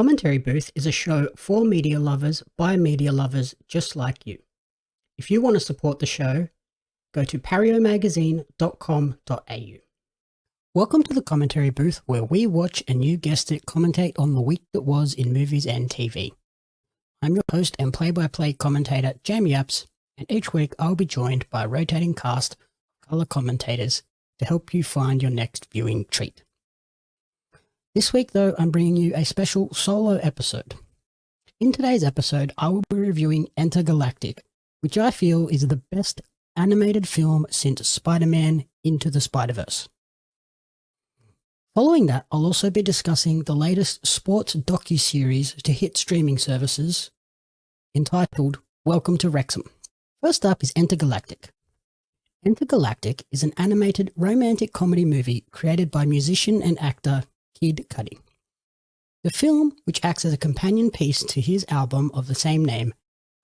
Commentary Booth is a show for media lovers by media lovers just like you. If you want to support the show, go to pariomagazine.com.au. Welcome to the Commentary Booth, where we watch and you guessed it, commentate on the week that was in movies and TV. I'm your host and play-by-play commentator, Jamie Apps, and each week I'll be joined by a rotating cast of colour commentators to help you find your next viewing treat. This week, though, I'm bringing you a special solo episode. In today's episode, I will be reviewing Entergalactic, which I feel is the best animated film since Spider-Man Into the Spider-Verse. Following that, I'll also be discussing the latest sports docu-series to hit streaming services entitled Welcome to Wrexham. First up is Entergalactic. Entergalactic is an animated romantic comedy movie created by musician and actor Kid Cudi. The film, which acts as a companion piece to his album of the same name,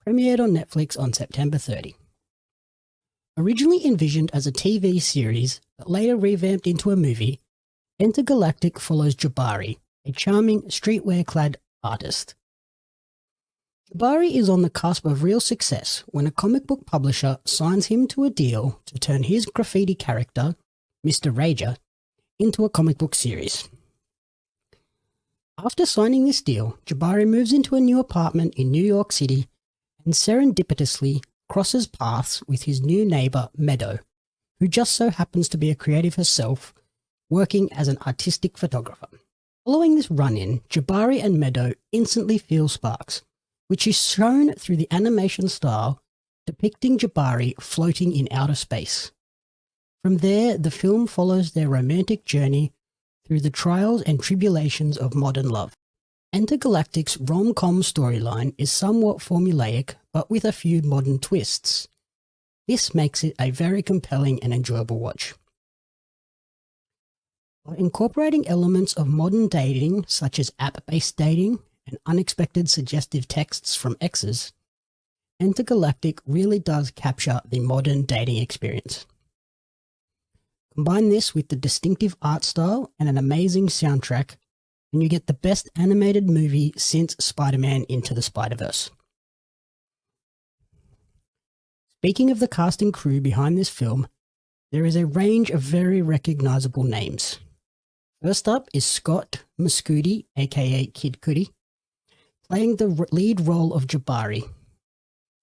premiered on Netflix on September 30. Originally envisioned as a TV series, but later revamped into a movie, Entergalactic follows Jabari, a charming streetwear-clad artist. Jabari is on the cusp of real success when a comic book publisher signs him to a deal to turn his graffiti character, Mr. Rager, into a comic book series. After signing this deal, Jabari moves into a new apartment in New York City and serendipitously crosses paths with his new neighbor, Meadow, who just so happens to be a creative herself, working as an artistic photographer. Following this run-in, Jabari and Meadow instantly feel sparks, which is shown through the animation style depicting Jabari floating in outer space. From there, the film follows their romantic journey through the trials and tribulations of modern love. Entergalactic's rom-com storyline is somewhat formulaic, but with a few modern twists. This makes it a very compelling and enjoyable watch. By incorporating elements of modern dating, such as app-based dating and unexpected suggestive texts from exes, Entergalactic really does capture the modern dating experience. Combine this with the distinctive art style and an amazing soundtrack, and you get the best animated movie since Spider-Man Into the Spider-Verse. Speaking of the cast and crew behind this film, there is a range of very recognizable names. First up is Scott Mescudi, aka Kid Cudi, playing the lead role of Jabari,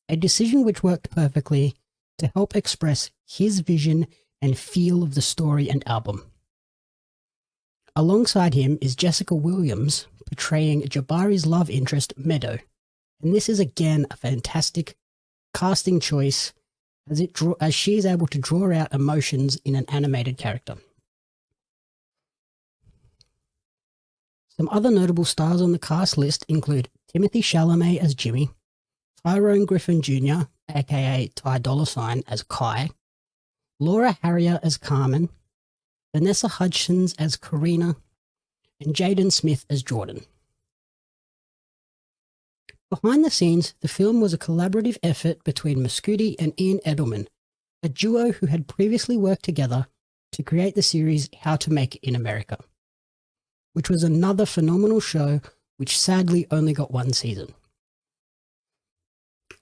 a decision which worked perfectly to help express his vision and feel of the story and album. Alongside him is Jessica Williams, portraying Jabari's love interest, Meadow, and this is again a fantastic casting choice as she is able to draw out emotions in an animated character. Some other notable stars on the cast list include Timothée Chalamet as Jimmy, Tyrone Griffin Jr., aka Ty Dolla $ign as Kai, Laura Harrier as Carmen, Vanessa Hudgens as Karina, and Jaden Smith as Jordan. Behind the scenes, the film was a collaborative effort between Mescudi and Ian Edelman, a duo who had previously worked together to create the series How to Make It in America, which was another phenomenal show which sadly only got one season.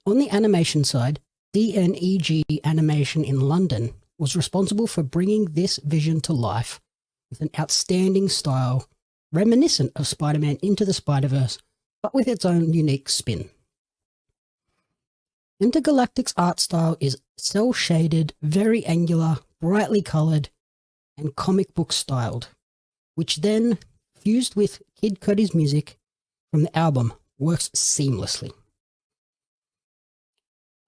On the animation side, DNEG Animation in London was responsible for bringing this vision to life with an outstanding style reminiscent of Spider-Man Into the Spider-Verse, but with its own unique spin. Entergalactic's art style is cel-shaded, very angular, brightly coloured, and comic book styled, which then, fused with Kid Cudi's music from the album, works seamlessly.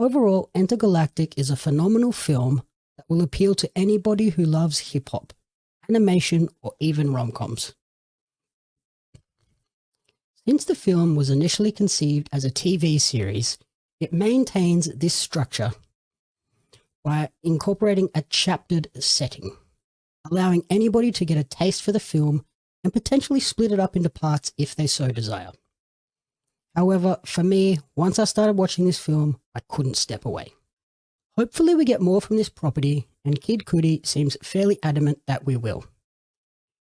Overall, Entergalactic is a phenomenal film that will appeal to anybody who loves hip-hop, animation, or even rom-coms. Since the film was initially conceived as a TV series, it maintains this structure by incorporating a chaptered setting, allowing anybody to get a taste for the film and potentially split it up into parts if they so desire. However, for me, once I started watching this film, I couldn't step away. Hopefully we get more from this property, and Kid Cudi seems fairly adamant that we will.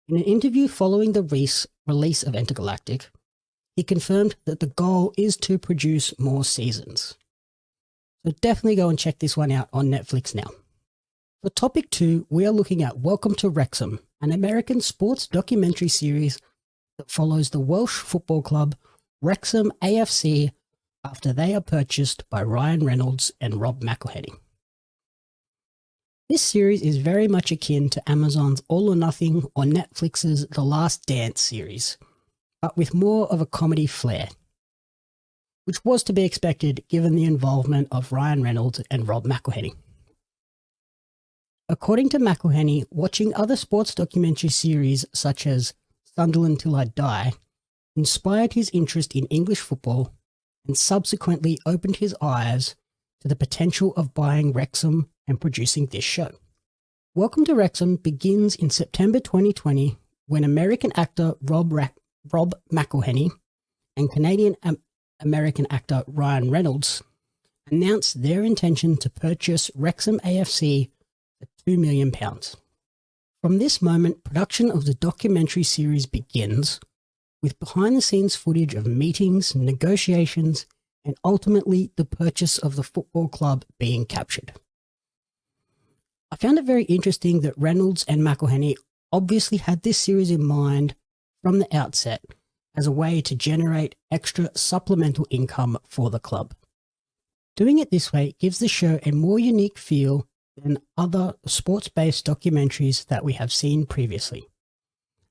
In an interview following the release of Entergalactic, he confirmed that the goal is to produce more seasons. So definitely go and check this one out on Netflix now. For topic 2, we are looking at Welcome to Wrexham, an American sports documentary series that follows the Welsh football club Wrexham AFC after they are purchased by Ryan Reynolds and Rob McElhenney. This series is very much akin to Amazon's All or Nothing or Netflix's The Last Dance series, but with more of a comedy flair, which was to be expected given the involvement of Ryan Reynolds and Rob McElhenney. According to McElhenney, watching other sports documentary series such as Sunderland Till I Die inspired his interest in English football and subsequently opened his eyes to the potential of buying Wrexham and producing this show. Welcome to Wrexham begins in September 2020 when American actor Rob McElhenney and Canadian-American actor Ryan Reynolds announced their intention to purchase Wrexham AFC for £2 million. From this moment, production of the documentary series begins, with behind-the-scenes footage of meetings, negotiations, and ultimately the purchase of the football club being captured. I found it very interesting that Reynolds and McElhenney obviously had this series in mind from the outset as a way to generate extra supplemental income for the club. Doing it this way gives the show a more unique feel than other sports-based documentaries that we have seen previously,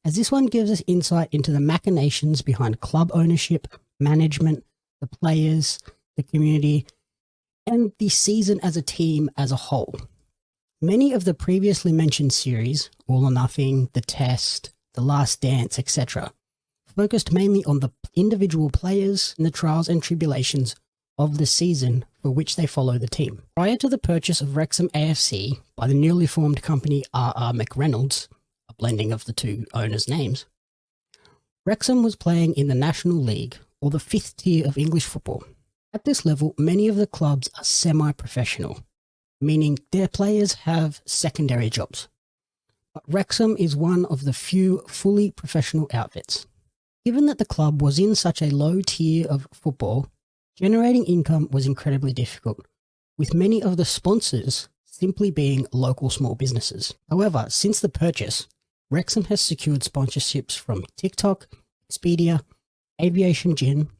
as this one gives us insight into the machinations behind club ownership, management, the players, the community, and the season as a team as a whole. Many of the previously mentioned series, All or Nothing, The Test, The Last Dance, etc., focused mainly on the individual players and the trials and tribulations of the season for which they follow the team. Prior to the purchase of Wrexham AFC by the newly formed company R.R. McReynolds, a blending of the two owners' names, Wrexham was playing in the National League, or the 5th tier of English football. At this level, many of the clubs are semi-professional, meaning their players have secondary jobs. But Wrexham is one of the few fully professional outfits. Given that the club was in such a low tier of football, generating income was incredibly difficult, with many of the sponsors simply being local small businesses. However, since the purchase, Wrexham has secured sponsorships from TikTok, Expedia, Aviation Gin,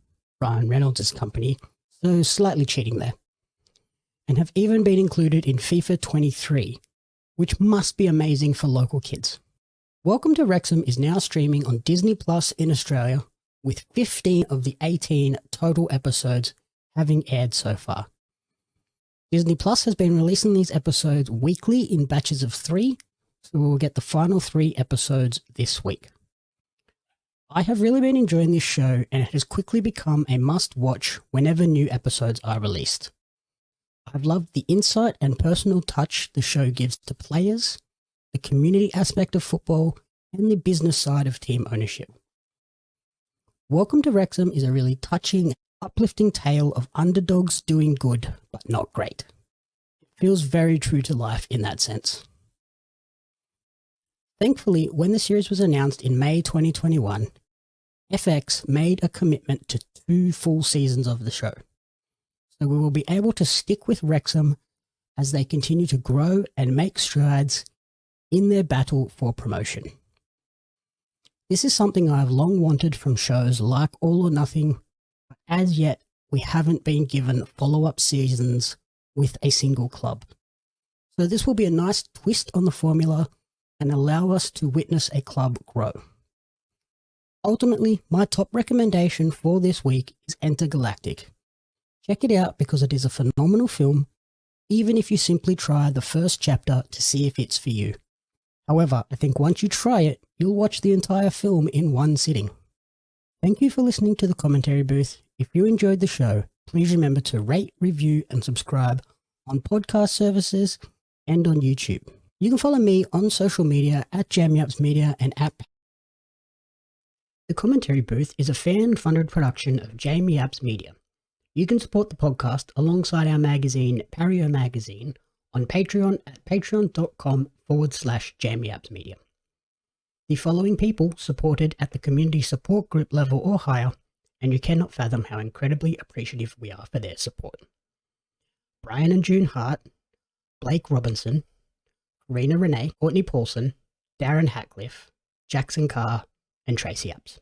Ryan Reynolds' company, so slightly cheating there, and have even been included in FIFA 23, which must be amazing for local kids. Welcome to Wrexham is now streaming on Disney Plus in Australia, with 15 of the 18 total episodes having aired so far. Disney Plus has been releasing these episodes weekly in batches of 3, so we'll get the final 3 episodes this week. I have really been enjoying this show, and it has quickly become a must-watch whenever new episodes are released. I've loved the insight and personal touch the show gives to players, the community aspect of football, and the business side of team ownership. Welcome to Wrexham is a really touching, uplifting tale of underdogs doing good, but not great. It feels very true to life in that sense. Thankfully, when the series was announced in May 2021, FX made a commitment to 2 full seasons of the show. So we will be able to stick with Wrexham as they continue to grow and make strides in their battle for promotion. This is something I have long wanted from shows like All or Nothing, but as yet we haven't been given follow-up seasons with a single club. So this will be a nice twist on the formula and allow us to witness a club grow. Ultimately, my top recommendation for this week is Entergalactic. Check it out because it is a phenomenal film, even if you simply try the first chapter to see if it's for you. However, I think once you try it, you'll watch the entire film in one sitting. Thank you for listening to the commentary booth. If you enjoyed the show, please remember to rate, review, and subscribe on podcast services and on YouTube. You can follow me on social media at JamieUpsMedia and at The Commentary Booth is a fan-funded production of Jamie Apps Media. You can support the podcast alongside our magazine, Pario Magazine, on Patreon at patreon.com/JamieAppsMedia. The following people supported at the community support group level or higher and you cannot fathom how incredibly appreciative we are for their support. Brian and June Hart, Blake Robinson, Rena Renee, Courtney Paulson, Darren Hatcliffe, Jackson Carr, and Tracy Apps.